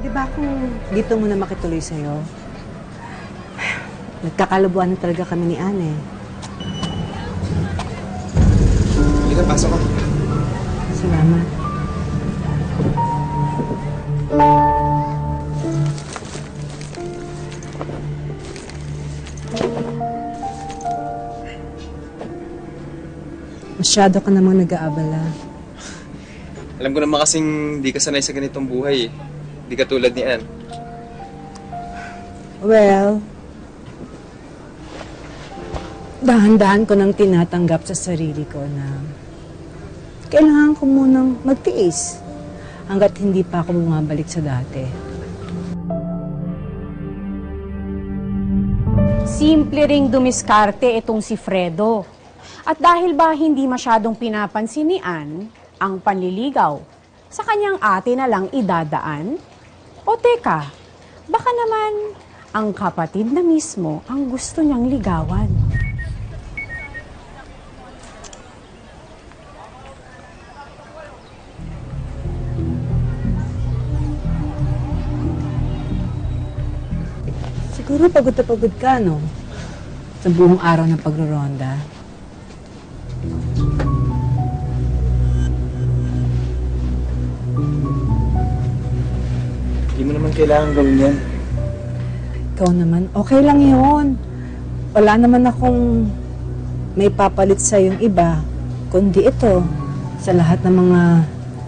Pwede ba akong dito muna makituloy sa'yo? Nagkakalabuan na talaga kami ni Anne. Halika, pasok ka. Salamat. Masyado ka namang nag-aabala. Alam ko naman kasing di ka sanay sa ganitong buhay eh. Di ka tulad ni Anne. Well, dahan-dahan ko nang tinatanggap sa sarili ko na kailangan ko munang magtiis hanggat hindi pa ako bumabalik sa dati. Simple ring dumiskarte itong si Fredo. At dahil ba hindi masyadong pinapansin ni Anne ang panliligaw, sa kanyang ate na lang idadaan? O teka, baka naman ang kapatid na mismo ang gusto niyang ligawan. Siguro pagod na pagod ka, no? Sa buong araw ng pagroronda. Hindi mo naman kailangan gawin yan. Ikaw naman, okay lang yun. Wala naman akong may papalit sa yung iba, kundi ito, sa lahat ng mga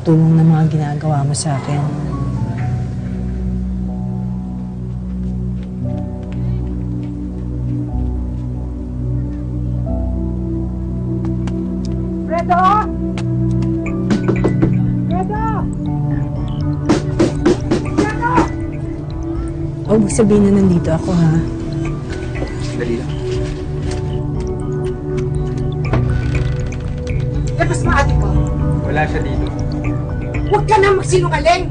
tulong na mga ginagawa mo sa akin. Fredo! Fredo! Huwag sabihin na nandito ako, ha? Dali lang. Labas mo ate ko. Wala siya dito. Huwag ka na magsinungaling.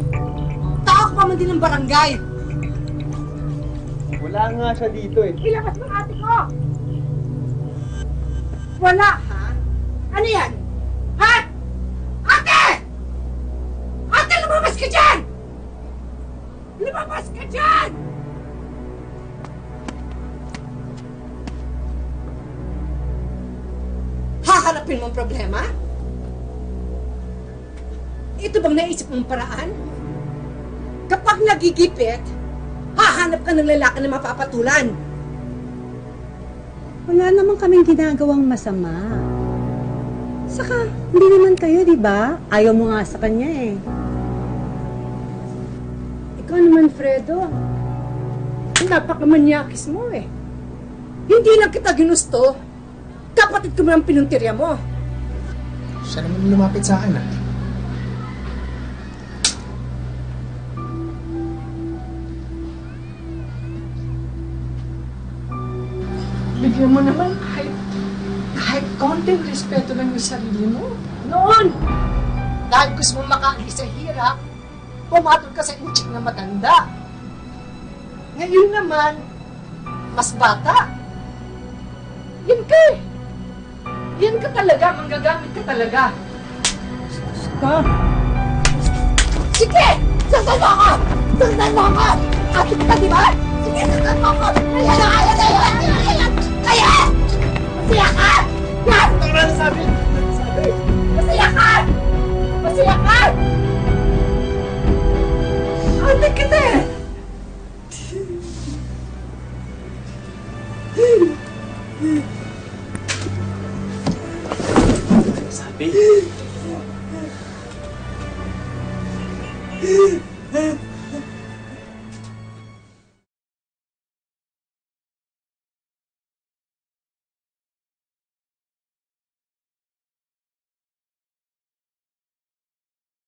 Tao ka man din ng barangay. Wala nga siya dito eh. Ilabas mo ate ko. Wala, ha? Ano yan? Ha? Ate! Ate, lumabas ka dyan! Lumabas ka dyan! Haharapin mo ang problema? Ito bang naisip mong paraan? Kapag nagigipit, hahanap ka ng lalaki na mapapatulan. Wala naman kaming ginagawang masama. Saka, hindi naman kayo, di ba? Ayaw mo nga sa kanya eh. Ikaw naman, Fredo. Napakamanyakis mo eh. Hindi lang kita ginusto. Kapatid ko mo ang pinuntirya mo. Siya naman lumapit sa akin ah. Bigyan mo naman kahit konting respeto lang yung sarili mo. Noon, dahil gusto mong makaalis sa hirap, pumatol ka sa inchik na matanda. Ngayon naman, mas bata. Yan ka eh. Yan ka talaga, manggagamit ka talaga. Ka? Sige! Sasal mo ako! Sasal mo ako! Ate kita, di ba? Sige, sasal mo ako! Ayan na! Ayan na! Ayan na! Ayan! Ayan! Masaya ka! Yan! Ano na sabi? Masaya ka! Masaya ka! Ate kita eh! Sabi?